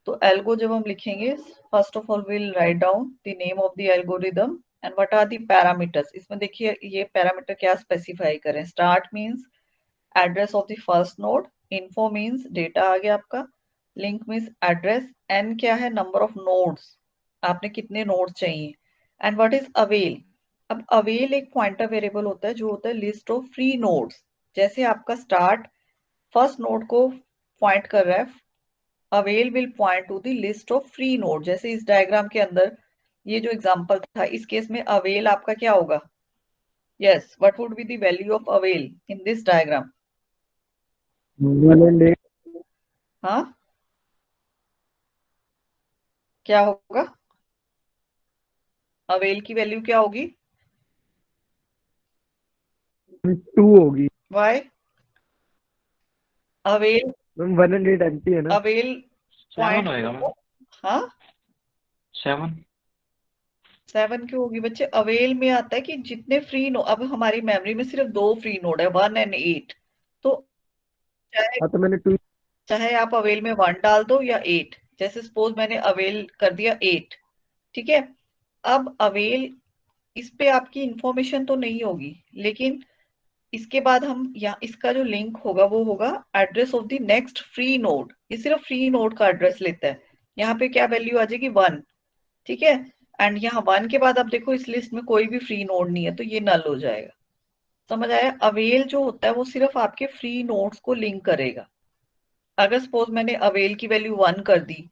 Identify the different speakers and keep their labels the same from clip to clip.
Speaker 1: तो एल्गो जब हम लिखेंगे, first of all will write down the name of the algorithm and what are the parameters. इसमें देखिए ये पैरामीटर क्या स्पेसिफाई करें। Start means address of the first node, info means data आ गया आपका, लिंक मींस एड्रेस, एन क्या है नंबर ऑफ नोड्स, आपने कितने नोड्स चाहिए, एंड व्हाट इज अवेल। अब अवेल एक पॉइंटर वेरिएबल होता है जो होता है लिस्ट ऑफ फ्री नोड्स। जैसे आपका स्टार्ट फर्स्ट नोड को पॉइंट कर रहा है, avail will point two the list of free node. जैसे इस डायग्राम के अंदर ये जो एग्जांपल था, इस केस में अवेल आपका क्या होगा? Yes, what would be the value of avail in this diagram?
Speaker 2: 1 and 8.
Speaker 1: हाँ, क्या होगा? अवेल की वैल्यू क्या होगी?
Speaker 2: 2 होगी
Speaker 1: why? Avail,
Speaker 2: ma'am. 1 and 8 empty है ना।
Speaker 1: अवेल
Speaker 3: 7
Speaker 1: पॉइंट
Speaker 3: होएगा मैम।
Speaker 1: हाँ
Speaker 3: 7।
Speaker 1: 7 क्यों होगी बच्चे? अवेल में आता है कि जितने फ्री नोड, अब हमारी मेमोरी में सिर्फ 2 फ्री नोड है, 1 एंड 8। तो चाहे
Speaker 2: हाँ तो मैंने 2।
Speaker 1: चाहे आप अवेल में 1 डाल दो या 8, जैसे सपोज मैंने अवेल कर दिया 8, ठीक है। अब अवेल, इस पे आपकी इंफॉर्मेशन तो नहीं होगी, लेकिन इसके बाद हम यहाँ इसका जो लिंक होगा वो होगा address of the next free node. ये सिर्फ फ्री नोड का एड्रेस लेता है। यहाँ पे क्या वैल्यू आ जाएगी? 1, ठीक है। एंड यहाँ 1 के बाद आप देखो इस लिस्ट में कोई भी फ्री नोड नहीं है, तो ये नल हो जाएगा। समझ आया? अवेल जो होता है वो सिर्फ आपके फ्री नोड्स को लिंक करेगा। अगर सपोज मैंने अवेल की वैल्यू 1 कर दी,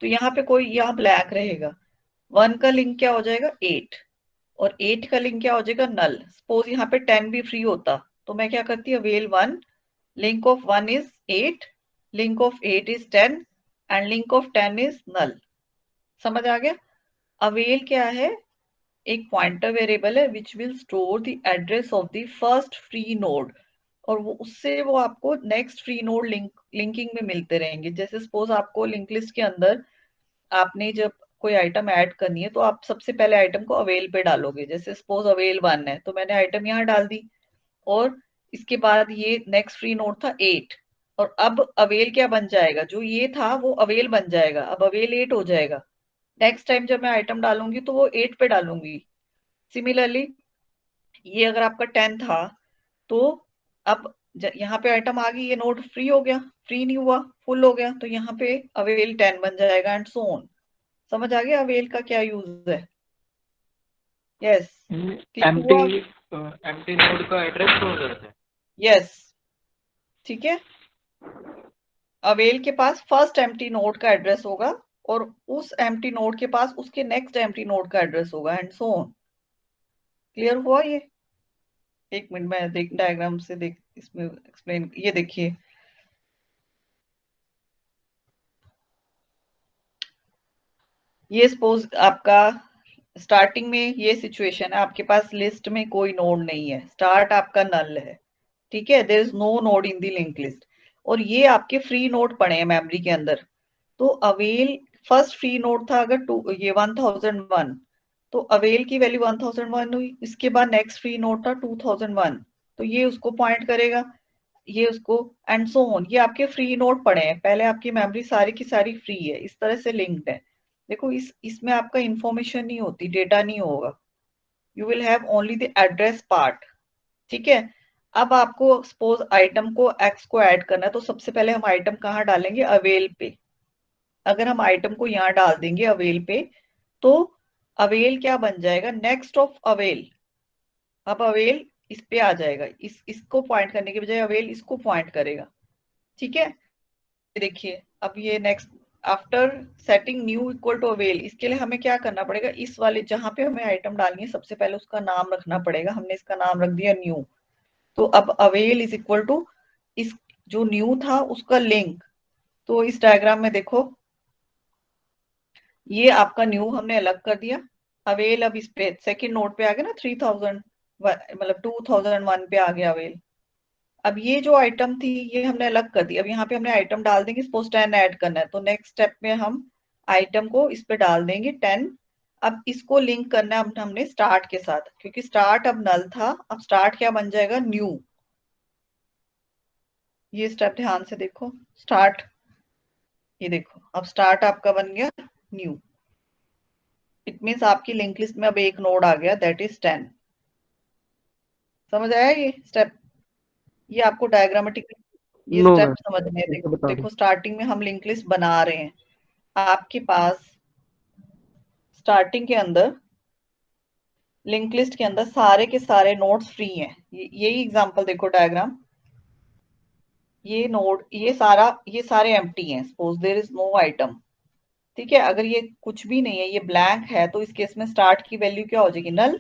Speaker 1: तो यहाँ पे कोई, यहाँ ब्लैक रहेगा। 1 का लिंक क्या हो जाएगा? 8, और 8 का लिंक क्या हो जाएगा? नल। सपोज यहाँ पे 10 भी फ्री होता, तो मैं क्या करती? Avail 1, link of 1 is 8, link of 8 is 10, and link of 10 is null. समझ आ गया? अवेल क्या है? एक पॉइंटर वेरिएबल है which will store the address of the first free node, और वो उससे वो आपको नेक्स्ट फ्री नोड लिंकिंग में मिलते रहेंगे। जैसे सपोज आपको लिंक लिस्ट के अंदर आपने जब कोई आइटम ऐड करनी है, तो आप सबसे पहले आइटम को अवेल पे डालोगे। जैसे सपोज अवेल 1 है, तो मैंने आइटम यहाँ डाल दी, और इसके बाद ये नेक्स्ट फ्री नोड था 8, और अब अवेल क्या बन जाएगा? जो ये था वो अवेल बन जाएगा, अब अवेल 8 हो जाएगा। नेक्स्ट टाइम जब मैं आइटम डालूंगी तो वो 8 पे डालूंगी। सिमिलरली ये अगर आपका 10 था, तो अब यहाँ पे आइटम आ गई, ये नोड फ्री हो गया, फ्री नहीं हुआ, फुल हो गया, तो यहाँ पे अवेल 10 बन जाएगा, एंड सो ऑन। समझ आ गया अवेल का क्या यूज है? यस, क्लियर
Speaker 3: एम्प्टी
Speaker 1: हुआ?
Speaker 3: एम्प्टी नोड का एड्रेस स्टोर करते हैं।
Speaker 1: यस, ठीक है। अवेल के पास फर्स्ट एम्प्टी नोड का एड्रेस होगा, और उस एम्प्टी नोड के पास उसके नेक्स्ट एम्प्टी नोड का एड्रेस होगा, एंड सो ऑन। क्लियर हुआ ये? एक मिनट में देख डायग्राम से देख, इसमें एक्सप्लेन, ये देखिए। ये सपोज आपका स्टार्टिंग में ये सिचुएशन है, आपके पास लिस्ट में कोई नोड नहीं है, स्टार्ट आपका नल है, ठीक है, there is no node in the link list, और ये आपके फ्री नोड पड़े हैं मेमोरी के अंदर। तो अवेल फर्स्ट फ्री नोड था अगर ये 1001, तो अवेल की वैल्यू 1001 हुई, इसके बाद नेक्स्ट फ्री नोड था 2001, तो ये उसको पॉइंट करेगा, ये उसको, एंड सो ऑन। ये आपके फ्री नोड पड़े हैं, पहले आपकी मेमोरी सारी की सारी फ्री है, इस तरह से लिंक्ड है। देखो इसमें आपका इंफॉर्मेशन नहीं होती, डेटा नहीं होगा, you will have only the address part, ठीक है। अब आपको सपोज आइटम को एक्स को ऐड करना है, तो सबसे पहले हम आइटम कहाँ डालेंगे? अवेल पे। अगर हम आइटम को यहाँ डाल देंगे अवेल पे, तो अवेल क्या बन जाएगा? Next of avail. अब अवेल इस पे आ जाएगा, इसको पॉइंट करने के बजाय अवेल इसको पॉइंट करेगा, ठीक है। देखिए अब ये next, after setting new equal to avail, इसके लिए हमें क्या करना पड़ेगा? इस वाले जहां पे हमें आइटम डालनी है, सबसे पहले उसका नाम रखना पड़ेगा। हमने इसका नाम रख दिया न्यू, तो अब अवेल इज इक्वल टू इस जो न्यू था उसका लिंक। तो इस डायग्राम में देखो, ये आपका न्यू हमने अलग कर दिया, अवेल अब इस पे सेकंड नोट पे आ गया ना, 3000 मतलब 2001 पे आ गया अवेल। अब ये जो आइटम थी ये हमने अलग कर दी, अब यहाँ पे हमने आइटम डाल देंगे, सपोज 10 ऐड करना है, तो नेक्स्ट स्टेप में हम आइटम को इस पे डाल देंगे 10। अब इसको लिंक करना है हमने स्टार्ट के साथ, क्योंकि स्टार्ट अब नल था, अब स्टार्ट क्या बन जाएगा? न्यू। ये स्टेप ध्यान से देखो, स्टार्ट ये देखो अब स्टार्ट आपका बन गया न्यू। इट मीन्स आपकी लिंक लिस्ट में अब एक नोड आ गया, दैट इज 10। समझ आया ये स्टेप? ये आपको डायग्रामेटिकली ये
Speaker 2: नो
Speaker 1: स्टेप
Speaker 2: मैम,
Speaker 1: समझने हैं।
Speaker 2: फिर से
Speaker 1: देखो
Speaker 2: बता दो।
Speaker 1: देखो स्टार्टिंग में हम लिंक लिस्ट बना रहे हैं, आपके पास स्टार्टिंग के अंदर लिंक लिस्ट के अंदर सारे के सारे नोड्स फ्री हैं। यही एग्जांपल देखो डायग्राम, ये नोड ये सारे एम्प्टी हैं, suppose there is no item. ठीक है, अगर ये कुछ भी नहीं है, ये ब्लैंक है, तो इस केस में स्टार्ट की वैल्यू क्या हो जाएगी? नल।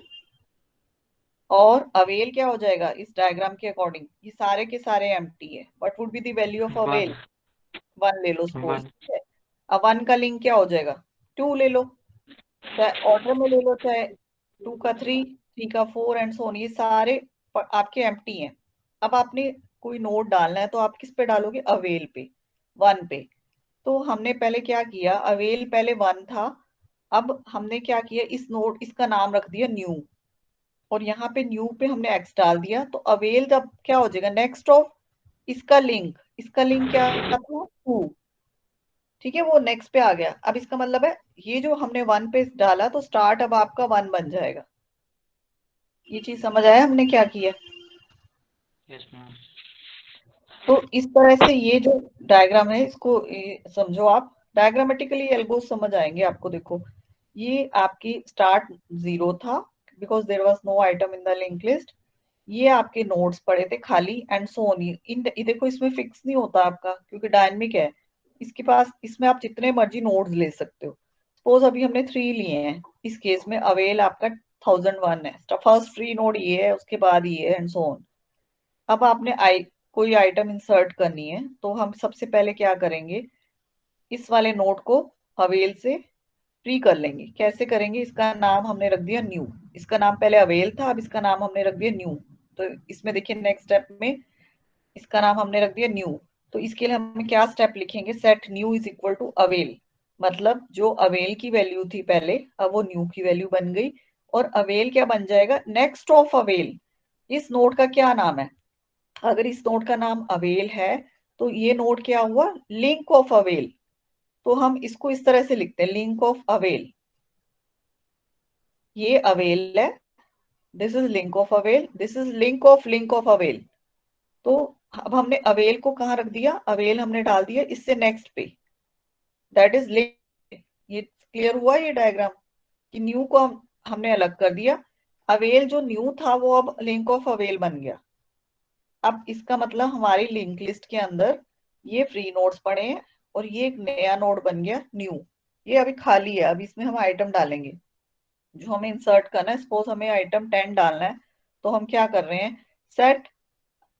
Speaker 1: और अवेल क्या हो जाएगा इस डायग्राम के अकॉर्डिंग? ये सारे के सारे एम्प्टी है, what would be the value of
Speaker 3: one
Speaker 1: avail? 1 ले लो सपोज।
Speaker 3: वन
Speaker 1: ठीक है, अब 1 का लिंक क्या हो जाएगा? 2 ले लो, चाहे ऑर्डर में ले लो, चाहे 2 का 3, 3 का 4 एंड सो ऑन। ये सारे आपके एम्प्टी हैं। अब आपने कोई नोड डालना है तो आप किस पे डालोगे? अवेल पे, 1 पे। तो हमने पहले क्या किया, अवेल पहले 1 था, अब हमने क्या किया, इस नोड इसका नाम रख दिया न्यू, और यहाँ पे न्यू पे हमने एक्स डाल दिया। तो अवेल जब क्या हो जाएगा? नेक्स्ट ऑफ इसका लिंक क्या था? 2। ठीक है, वो नेक्स्ट पे आ गया। अब इसका मतलब है ये जो हमने 1 पे डाला तो स्टार्ट अब आपका 1 बन जाएगा। ये चीज समझ आया हमने क्या किया?
Speaker 3: Yes ma'am.
Speaker 1: तो इस तरह से ये जो डायग्राम है इसको समझो आप, डायग्रामेटिकली एल्गो समझ आएंगे आपको। देखो ये आपकी स्टार्ट 0 था because there was no item in the link list. ये आपके नोड्स पड़े थे खाली एंड सो ऑन। देखो इसमें फिक्स नहीं होता आपका क्योंकि डायनेमिक है। इसके पास इसमें आप जितने मर्जी नोड्स ले सकते हो। सपोज अभी हमने 3 लिए हैं, इस केस में अवेल आपका 1001 है, फर्स्ट फ्री नोड ये है, उसके बाद ये है एंड सो ऑन। अब आपने कोई आइटम इंसर्ट करनी है तो हम सबसे पहले क्या करेंगे, इस वाले नोड को अवेल से फ्री कर लेंगे। कैसे करेंगे? इसका नाम हमने रख दिया न्यू। इसका नाम पहले अवेल था, अब इसका नाम हमने रख दिया न्यू। तो इसमें देखिए नेक्स्ट स्टेप में इसका नाम हमने रख दिया न्यू। तो इसके लिए हम क्या स्टेप लिखेंगे? Set new is equal to avail. मतलब जो अवेल की वैल्यू थी पहले, अब वो न्यू की वैल्यू बन गई। और अवेल क्या बन जाएगा? Next of avail. इस नोड का क्या नाम है? अगर इस नोड का नाम अवेल है तो ये नोड क्या हुआ? Link of avail. तो हम इसको इस तरह से लिखते हैं, लिंक ऑफ अवेल। ये अवेल है, this is link of avail, this is link of avail. तो अब हमने अवेल को कहाँ रख दिया? अवेल हमने डाल दिया इससे नेक्स्ट पे, दैट इज लिंक। ये क्लियर हुआ ये डायग्राम कि न्यू को हमने अलग कर दिया, अवेल जो न्यू था वो अब लिंक ऑफ अवेल बन गया। अब इसका मतलब हमारी लिंक लिस्ट के अंदर ये फ्री नोड्स पड़े हैं और ये एक नया नोड बन गया न्यू। ये अभी खाली है, अभी इसमें हम आइटम डालेंगे जो हमें इंसर्ट करना है। सपोज हमें आइटम 10 डालना है, तो हम क्या कर रहे हैं? Set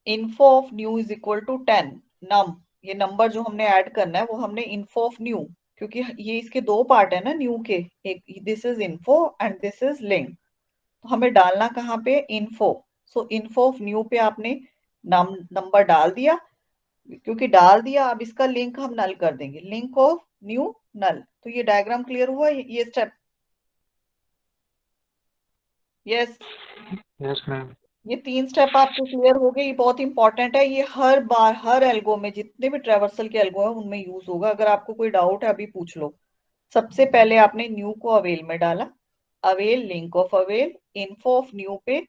Speaker 1: info of new is equal to 10 num. ये नंबर जो हमने ऐड करना है वो हमने इन्फो ऑफ न्यू, क्योंकि ये इसके दो पार्ट है ना न्यू के, एक this is info and this is link. तो हमें डालना कहाँ पे? Info. So info of new पे आपने नंबर डाल दिया, क्योंकि डाल दिया अब इसका लिंक हम नल कर देंगे, लिंक ऑफ न्यू नल। तो ये डायग्राम क्लियर हुआ? ये स्टेप? यस।
Speaker 3: Yes ma'am.
Speaker 1: ये 3 स्टेप आपके क्लियर हो गए। ये बहुत इंपॉर्टेंट है, ये हर बार हर एल्गो में, जितने भी ट्रेवर्सल के एल्गो है उनमें यूज होगा। अगर आपको कोई डाउट है अभी पूछ लो। सबसे पहले आपने न्यू को अवेल में डाला, avail link of avail, info of new पे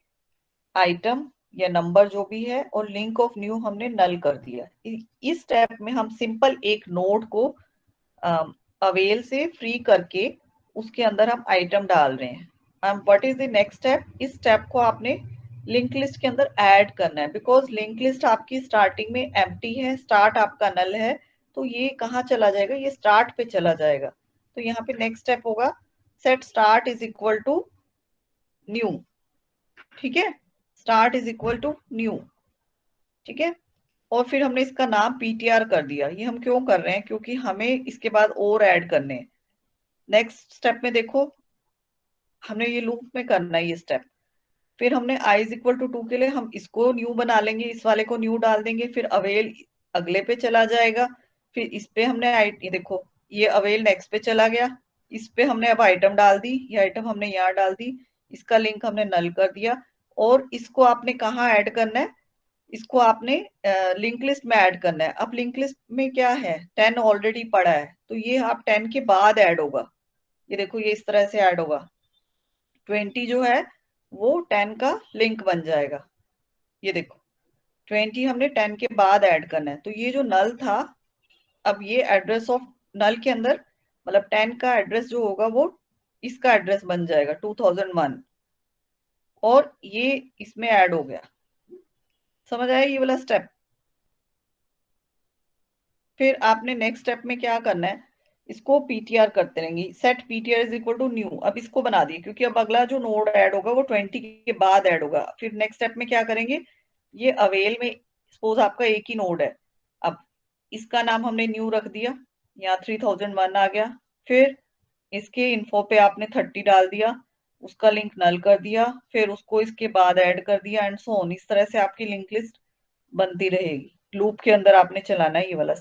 Speaker 1: आइटम या नंबर जो भी है, और लिंक ऑफ न्यू हमने नल कर दिया। इस स्टेप में हम सिंपल एक नोड को अवेल से फ्री करके उसके अंदर हम आइटम डाल रहे हैं। What is the next step? इस स्टेप को आपने लिंक लिस्ट के अंदर ऐड करना है, बिकॉज लिंक लिस्ट आपकी स्टार्टिंग में एम्प्टी है, स्टार्ट आपका नल है। तो ये कहाँ चला जाएगा? ये स्टार्ट पे चला जाएगा। तो यहाँ पे नेक्स्ट स्टेप होगा set start is equal to new. ठीक है, start is equal to new. ठीक है, और फिर हमने इसका नाम पीटीआर कर दिया। ये हम क्यों कर रहे हैं? क्योंकि हमें इसके बाद और ऐड करने हैं। नेक्स्ट स्टेप में देखो हमने ये लूप में करना है ये स्टेप। फिर हमने i इज इक्वल टू 2 के लिए हम इसको न्यू बना लेंगे, इस वाले को न्यू डाल देंगे, फिर अवेल अगले पे चला जाएगा, फिर इस पे हमने ये देखो ये अवेल नेक्स्ट पे चला गया, इस पे हमने अब आइटम डाल दी, ये आइटम हमने यहाँ डाल दी, इसका लिंक हमने नल कर दिया। और इसको आपने कहाँ ऐड करना है? इसको आपने लिंक लिस्ट में ऐड करना है। अब लिंक लिस्ट में क्या है, 10 ऑलरेडी पड़ा है, तो ये आप 10 के बाद ऐड होगा। ये देखो ये इस तरह से ऐड होगा, 20 जो है वो 10 का लिंक बन जाएगा। ये देखो 20 हमने 10 के बाद ऐड करना है, तो ये जो नल था, अब ये एड्रेस ऑफ नल के अंदर मतलब 10 का एड्रेस जो होगा वो इसका एड्रेस बन जाएगा 2001, और ये इसमें ऐड हो गया। समझ आया ये वाला स्टेप? फिर आपने नेक्स्ट स्टेप में क्या करना है, इसको पीटीआर करते रहेंगे, set PTR is equal to new. अब इसको बना दिए क्योंकि अब अगला जो नोड ऐड होगा वो 20 के बाद ऐड होगा। फिर नेक्स्ट स्टेप में क्या करेंगे, ये अवेल में सपोज आपका एक ही नोड है, अब इसका नाम हमने न्यू रख दिया, यहाँ 3001 आ गया। फिर इसके इन्फो पे आपने 30 डाल दिया, उसका लिंक नल कर दिया, फिर उसको इसके बाद ऐड कर दिया एंड सो ऑन। इस तरह से आपकी लिंक लिस्ट बनती रहेगी। लूप के अंदर आपने चलाना है ये वाला।